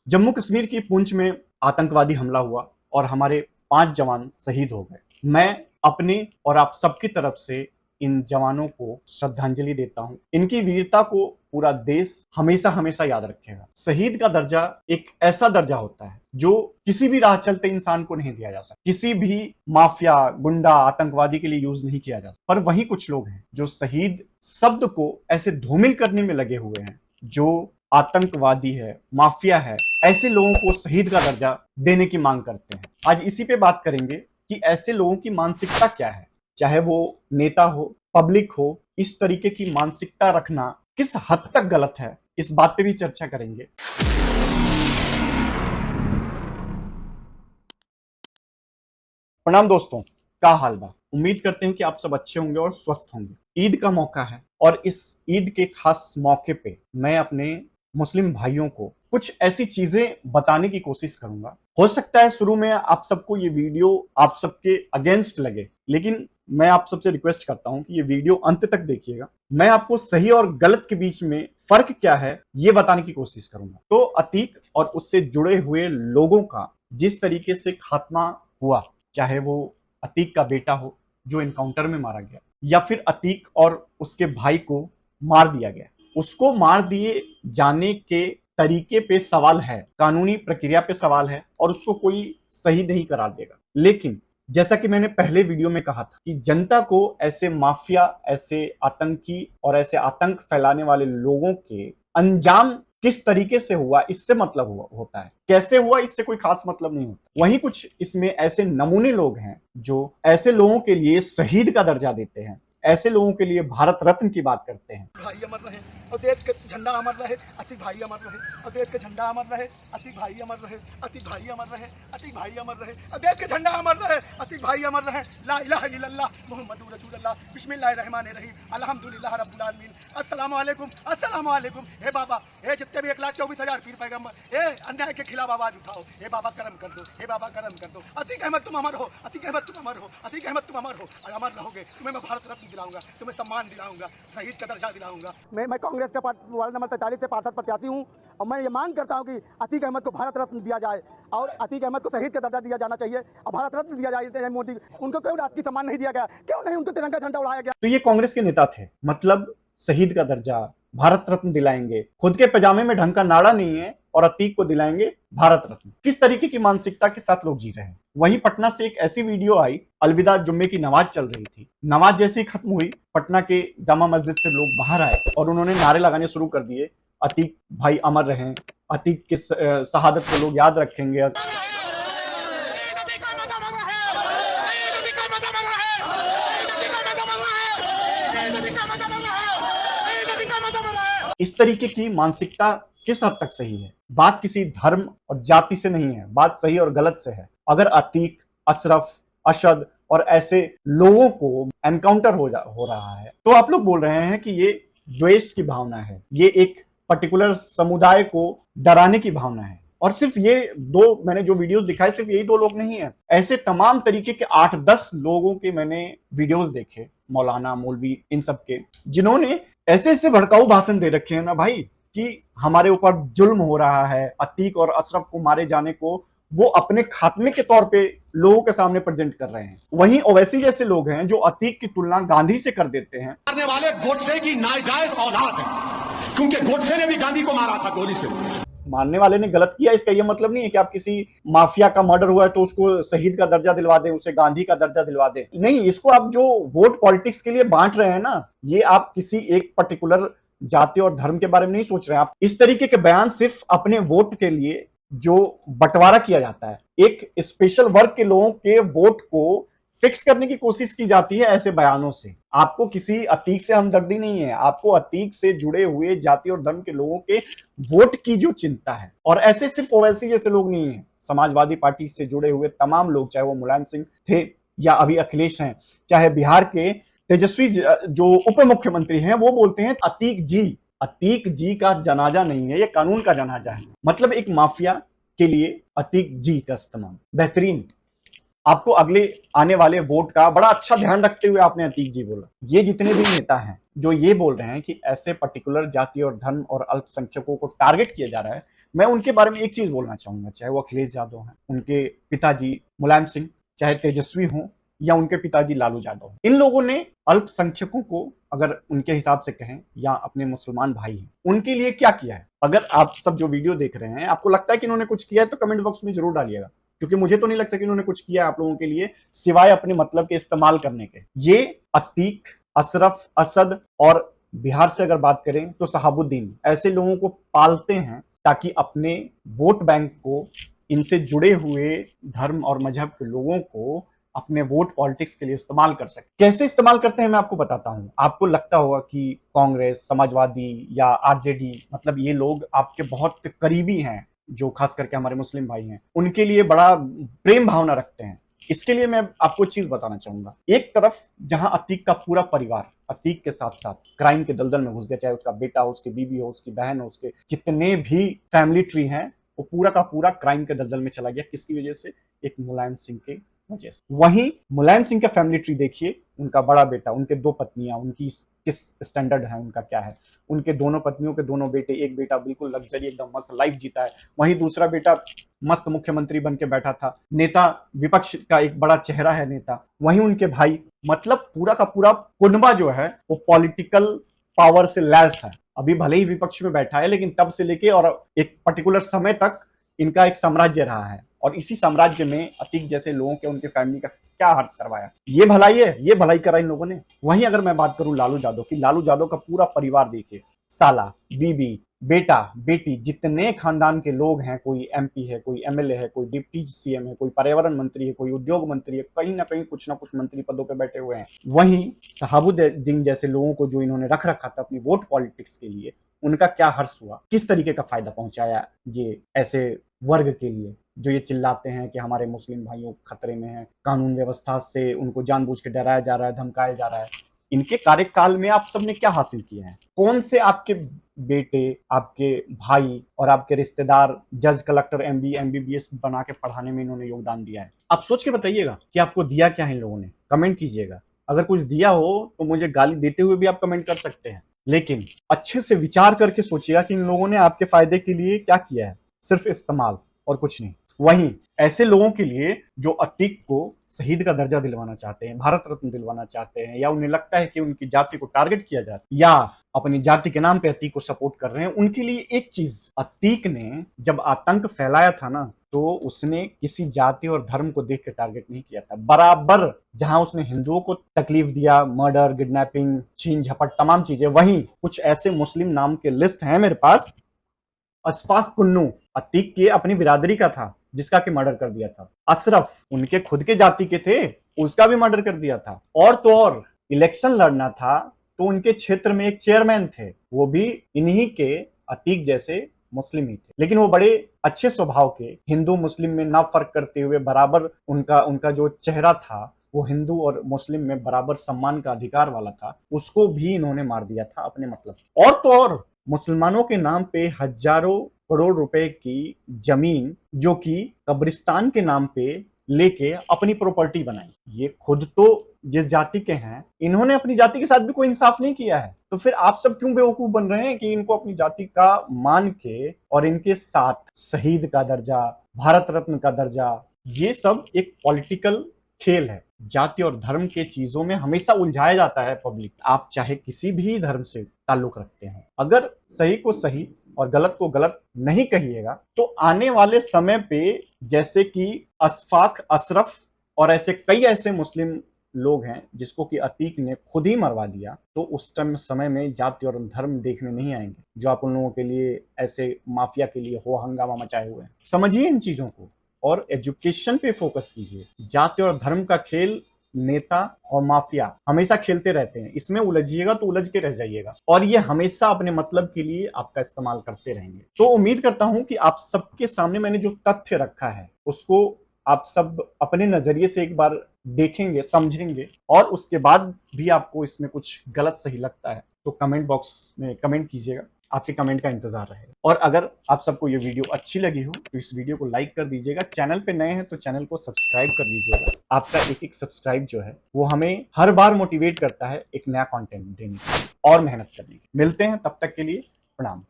जम्मू कश्मीर की पुंछ में आतंकवादी हमला हुआ और हमारे 5 जवान शहीद हो गए। मैं अपने और आप सबकी तरफ से इन जवानों को श्रद्धांजलि देता हूं। इनकी वीरता को पूरा देश हमेशा हमेशा याद रखेगा। शहीद का दर्जा एक ऐसा दर्जा होता है जो किसी भी राह चलते इंसान को नहीं दिया जा सकता, किसी भी माफिया, गुंडा, आतंकवादी के लिए यूज नहीं किया जा सकता। पर वहीं कुछ लोग हैं जो शहीद शब्द को ऐसे धूमिल करने में लगे हुए हैं, जो आतंकवादी है, माफिया है, ऐसे लोगों को शहीद का दर्जा देने की मांग करते हैं। आज इसी पे बात करेंगे कि ऐसे लोगों की मानसिकता क्या है, चाहे वो नेता हो, पब्लिक हो, इस तरीके की मानसिकता रखना किस हद तक गलत है, इस बात पे भी चर्चा करेंगे। प्रणाम दोस्तों, क्या हाल बा। उम्मीद करते हैं कि आप सब अच्छे होंगे और स्वस्थ होंगे। ईद का मौका है और इस ईद के खास मौके पे मैं अपने मुस्लिम भाइयों को कुछ ऐसी चीजें बताने की कोशिश करूंगा। हो सकता है शुरू में आप सबको ये वीडियो आप सबके अगेंस्ट लगे, लेकिन मैं आप सबसे रिक्वेस्ट करता हूं कि ये वीडियो अंत तक देखिएगा। मैं आपको सही और गलत के बीच में फर्क क्या है ये बताने की कोशिश करूंगा। तो अतीक और उससे जुड़े हुए लोगों का जिस तरीके से खात्मा हुआ, चाहे वो अतीक का बेटा हो जो एनकाउंटर में मारा गया, या फिर अतीक और उसके भाई को मार दिया गया, उसको मार दिए जाने के तरीके पे सवाल है, कानूनी प्रक्रिया पे सवाल है और उसको कोई सही नहीं करार देगा। लेकिन जैसा कि मैंने पहले वीडियो में कहा था कि जनता को ऐसे माफिया, ऐसे आतंकी और ऐसे आतंक फैलाने वाले लोगों के अंजाम किस तरीके से हुआ इससे मतलब होता है, कैसे हुआ इससे कोई खास मतलब नहीं होता। वहीं कुछ इसमें ऐसे नमूने लोग हैं जो ऐसे लोगों के लिए शहीद का दर्जा देते हैं, ऐसे लोगों के लिए भारत रत्न की बात करते हैं। भाई अमर रहे और देश का झंडा अमर रहे, अति भाई अमर रहे और देश का झंडा अमर रहे, अति भाई अमर रहे, अति भाई अमर रहे, अति भाई अमर रहे और देश का झंडा अमर रहे, अति भाई अमर रहे। ला इलाहा इल्लल्लाह मुहम्मदुर रसूलुल्लाह बिस्मिल्लाहिर रहमानिर रहीम अल्हम्दुलिल्लाह रब्बिल आलमीन अस्सलामु अलैकुम अस्सलामु अलैकुम। हे बाबा, हे जितने भी 1,24,000 पीर पैगंबर, हे अन्याय के खिलाफ आवाज उठाओ। हे बाबा करम कर दो, हे बाबा करम कर दो। अतीक अहमद तुम अमर हो, अतीक अहमद तुम अमर हो, अतीक अहमद तुम अमर हो और अमर रहोगे। तुम्हें मैं भारत रत्न दिलाऊंगा, तुम्हें सम्मान दिलाऊंगा, शहीद का दर्जा दिलाऊंगा। मैं कांग्रेस का वार्ड नंबर 43 से पार्षद प्रत्याशी हूँ और मैं ये मांग करता हूँ कि अतीक अहमद को भारत रत्न दिया जाए और अतीक अहमद को शहीद का दर्जा दिया जाना चाहिए और भारत रत्न दिया जाए। मोदी उनको क्यों राष्ट्रीय सम्मान नहीं दिया गया, क्यों नहीं उनको तिरंगा झंडा उड़ाया गया। तो ये कांग्रेस के नेता थे, मतलब शहीद का दर्जा, भारत रत्न दिलाएंगे, खुद के पजामे में ढंग का नाड़ा नहीं है और अतीक को दिलाएंगे भारत रत्न। किस तरीके की मानसिकता के साथ लोग जी रहे हैं। वहीं पटना से एक ऐसी वीडियो आई, अलविदा जुम्मे की नमाज चल रही थी। नमाज जैसे ही खत्म हुई, पटना के जामा मस्जिद से लोग बाहर आए और उन्होंने नारे लगाने शुरू कर दिए, अतीक भाई अमर रहें, अतीक की शहादत को लोग याद रखेंगे। इस तरीके की मानसिकता किस हद तक सही है? बात किसी धर्म और जाति से नहीं है, बात सही और गलत से है। अगर अतीक, अशरफ, अशद और ऐसे लोगों को एनकाउंटर हो रहा है तो आप लोग बोल रहे हैं कि ये द्वेष की भावना है, ये एक पर्टिकुलर समुदाय को डराने की भावना है। और सिर्फ ये दो मैंने जो वीडियोस दिखाए, सिर्फ यही दो लोग नहीं है, ऐसे तमाम तरीके के 8-10 लोगों के मैंने वीडियोस देखे, मौलाना, मौलवी, इन सब के, जिन्होंने ऐसे ऐसे भड़काऊ भाषण दे रखे हैं ना भाई कि हमारे ऊपर जुल्म हो रहा है। अतीक और अशरफ को मारे जाने को वो अपने खात्मे के तौर पे लोगों के सामने प्रेजेंट कर रहे हैं। वहीं ओवैसी जैसे लोग हैं जो अतीक की तुलना गांधी से कर देते हैं। मारने वाले गोडसे की नाजायज औलाद है, क्योंकि गोडसे ने भी गांधी को मारा था गोली से। मारने वाले ने गलत किया, इसका यह मतलब नहीं है कि आप किसी माफिया का मर्डर हुआ है तो उसको शहीद का दर्जा दिलवा दें, उसे गांधी का दर्जा दिलवा दें। नहीं, इसको आप जो वोट पॉलिटिक्स के लिए बांट रहे हैं ना, ये आप किसी एक पर्टिकुलर जाति और धर्म के बारे में नहीं सोच रहे हैं। आप इस तरीके के बयान सिर्फ अपने वोट के लिए जो बंटवारा किया जाता है, एक स्पेशल वर्ग के लोगों के वोट को फिक्स करने की कोशिश की जाती है ऐसे बयानों से। आपको किसी अतीक से हमदर्दी नहीं है, आपको अतीक से जुड़े हुए जाति और धर्म के लोगों के वोट की जो चिंता है। और ऐसे सिर्फ ओवैसी जैसे लोग नहीं है, समाजवादी पार्टी से जुड़े हुए तमाम लोग, चाहे वो मुलायम सिंह थे या अभी अखिलेश हैं, चाहे बिहार के तेजस्वी जो उप मुख्यमंत्री हैं, वो बोलते हैं अतीक जी का जनाजा नहीं है, ये कानून का जनाजा है। मतलब एक माफिया के लिए अतीक जी का इस्तेमाल बेहतरीन। आपको अगले आने वाले वोट का बड़ा अच्छा ध्यान रखते हुए आपने अतीक जी बोला। ये जितने भी नेता हैं जो ये बोल रहे हैं कि ऐसे पर्टिकुलर जाति और धर्म और अल्पसंख्यकों को टारगेट किया जा रहा है, मैं उनके बारे में एक चीज बोलना चाहूंगा, चाहे वो अखिलेश यादव हैं, उनके पिताजी मुलायम सिंह, चाहे तेजस्वी हों या उनके पिताजी लालू यादव हों, इन लोगों ने अल्पसंख्यकों को, अगर उनके हिसाब से कहें, या अपने मुसलमान भाई हैं, उनके लिए क्या किया है। अगर आप सब जो वीडियो देख रहे हैं आपको लगता है कि इन्होंने कुछ किया है तो कमेंट बॉक्स में जरूर डालिएगा, क्योंकि मुझे तो नहीं लगता कि इन्होंने कुछ किया आप लोगों के लिए सिवाय अपने मतलब के इस्तेमाल करने के। ये अतीक, अशरफ, असद और बिहार से अगर बात करें तो शहाबुद्दीन, ऐसे लोगों को पालते हैं ताकि अपने वोट बैंक को, इनसे जुड़े हुए धर्म और मजहब के लोगों को अपने वोट पॉलिटिक्स के लिए इस्तेमाल कर सके। कैसे इस्तेमाल करते हैं मैं आपको बताता हूं। आपको लगता होगा कि कांग्रेस, समाजवादी या आरजेडी, मतलब ये लोग आपके बहुत करीबी हैं, जो खास करके हमारे मुस्लिम भाई हैं, उनके लिए बड़ा प्रेम भावना रखते हैं। इसके लिए मैं आपको चीज बताना चाहूंगा। एक तरफ जहां अतीक का पूरा परिवार अतीक के साथ साथ क्राइम के दलदल में घुस गया, चाहे उसका बेटा हो, उसकी बीवी हो, उसकी बहन हो, उसके जितने भी फैमिली ट्री हैं, वो पूरा का पूरा क्राइम के दलदल में चला गया। किसकी वजह से? एक मुलायम सिंह के वजह से। वहीं मुलायम सिंह का फैमिली ट्री देखिए, उनका बड़ा बेटा, उनके 2 पत्नियां, उनकी किस स्टैंडर्ड है, उनका क्या है, उनके दोनों पत्नियों के दोनों बेटे, एक बेटा बिल्कुल लग्जरी एकदम मस्त लाइफ जीता है, वहीं दूसरा बेटा मस्त मुख्यमंत्री बन के बैठा था, नेता, विपक्ष का एक बड़ा चेहरा है नेता, वहीं उनके भाई, मतलब पूरा का पूरा कुनबा जो है वो पॉलिटिकल पावर से लैस है। अभी भले ही विपक्ष में बैठा है, लेकिन तब से लेके और एक पर्टिकुलर समय तक इनका एक साम्राज्य रहा है, और इसी साम्राज्य में अतीक जैसे लोगों के, उनके फैमिली का क्या हर्ष करवाया। ये भलाई है, ये भलाई करा इन लोगों ने। वहीं अगर मैं बात करूं लालू यादव की, लालू यादव का पूरा परिवार देखिए, साला, बीबी, बेटा, बेटी, जितने खानदान के लोग हैं, कोई एमपी है, कोई एमएलए है, कोई डिप्टी सीएम है, कोई पर्यावरण मंत्री है, कोई उद्योग मंत्री है, कहीं ना कहीं कुछ ना कुछ मंत्री पदों पे बैठे हुए हैं। वहीं शहाबुद्दीन जैसे लोगों को जो इन्होंने रख रखा था अपनी वोट पॉलिटिक्स के लिए, उनका क्या हर्ष हुआ, किस तरीके का फायदा पहुंचाया ये ऐसे वर्ग के लिए जो ये चिल्लाते हैं कि हमारे मुस्लिम भाइयों खतरे में हैं, कानून व्यवस्था से उनको जानबूझ के डराया जा रहा है, धमकाया जा रहा है। इनके कार्यकाल में आप सबने क्या हासिल किया है? कौन से आपके बेटे, आपके भाई और आपके रिश्तेदार जज, कलेक्टर, एमबीबीएस बना के पढ़ाने में इन्होंने योगदान दिया है? आप सोच के बताइएगा कि आपको दिया क्या है इन लोगों ने, कमेंट कीजिएगा। अगर कुछ दिया हो तो मुझे गाली देते हुए भी आप कमेंट कर सकते हैं, लेकिन अच्छे से विचार करके सोचिएगा कि इन लोगों ने आपके फायदे के लिए क्या किया है। सिर्फ इस्तेमाल और कुछ नहीं। वहीं ऐसे लोगों के लिए जो अतीक को शहीद का दर्जा दिलवाना चाहते हैं, भारत रत्न दिलवाना चाहते हैं, या उन्हें लगता है कि उनकी जाति को टारगेट किया जाता है, या अपनी जाति के नाम पे अतीक को सपोर्ट कर रहे हैं, उनके लिए एक चीज, अतीक ने जब आतंक फैलाया था ना, तो उसने किसी जाति और धर्म को देख के टारगेट नहीं किया था। बराबर जहां उसने हिंदुओं को तकलीफ दिया, मर्डर, किडनैपिंग, छीन झपट, तमाम चीजें, वहीं कुछ ऐसे मुस्लिम नाम के लिस्ट हैं मेरे पास। अशफाक कुन्नू अतीक के अपनी बिरादरी का था, जिसका कि मर्डर कर दिया था। अशरफ उनके खुद के जाति के थे, उसका भी मर्डर कर दिया था। और तो और इलेक्शन लड़ना था तो उनके क्षेत्र में एक चेयरमैन थे, वो भी इन्हीं के अतीक जैसे मुस्लिम ही थे, लेकिन वो बड़े अच्छे स्वभाव के, हिंदू मुस्लिम में ना फर्क करते हुए बराबर उनका जो चेहरा था वो हिंदू और मुस्लिम में बराबर सम्मान का अधिकार वाला था, उसको भी इन्होंने मार दिया था अपने मतलब। और तो और मुसलमानों के नाम पे हजारों करोड़ रुपए की जमीन जो कि कब्रिस्तान के नाम पे लेके अपनी प्रॉपर्टी बनाई। ये खुद तो जिस जाति के हैं, इन्होंने अपनी जाति के साथ भी कोई इंसाफ नहीं किया है, तो फिर आप सब क्यों बेवकूफ बन रहे हैं कि इनको अपनी जाति का मान के और इनके साथ शहीद का दर्जा, भारत रत्न का दर्जा, ये सब एक पॉलिटिकल खेल है। जाति और धर्म के चीजों में हमेशा उलझाया जाता है पब्लिक। आप चाहे किसी भी धर्म से ताल्लुक रखते हैं, अगर सही को सही और गलत को गलत नहीं कहिएगा तो आने वाले समय पे, जैसे कि अशफाक, अशरफ और ऐसे कई ऐसे मुस्लिम लोग हैं जिसको कि अतीक ने खुद ही मरवा दिया, तो उस समय में जाति और धर्म देखने नहीं आएंगे जो आप उन लोगों के लिए ऐसे माफिया के लिए हो हंगामा मचाए हुए हैं। समझिए इन चीजों को और एजुकेशन पे फोकस कीजिए। जाति और धर्म का खेल नेता और माफिया हमेशा खेलते रहते हैं, इसमें उलझिएगा तो उलझ के रह जाइएगा, और ये हमेशा अपने मतलब के लिए आपका इस्तेमाल करते रहेंगे। तो उम्मीद करता हूं कि आप सबके सामने मैंने जो तथ्य रखा है उसको आप सब अपने नजरिए से एक बार देखेंगे, समझेंगे, और उसके बाद भी आपको इसमें कुछ गलत सही लगता है तो कमेंट बॉक्स में कमेंट कीजिएगा, आपके कमेंट का इंतजार रहेगा। और अगर आप सबको ये वीडियो अच्छी लगी हो तो इस वीडियो को लाइक कर दीजिएगा, चैनल पे नए हैं तो चैनल को सब्सक्राइब कर लीजिएगा। आपका एक एक सब्सक्राइब जो है वो हमें हर बार मोटिवेट करता है एक नया कंटेंट देने के लिए और मेहनत करने के लिए। मिलते हैं, तब तक के लिए प्रणाम।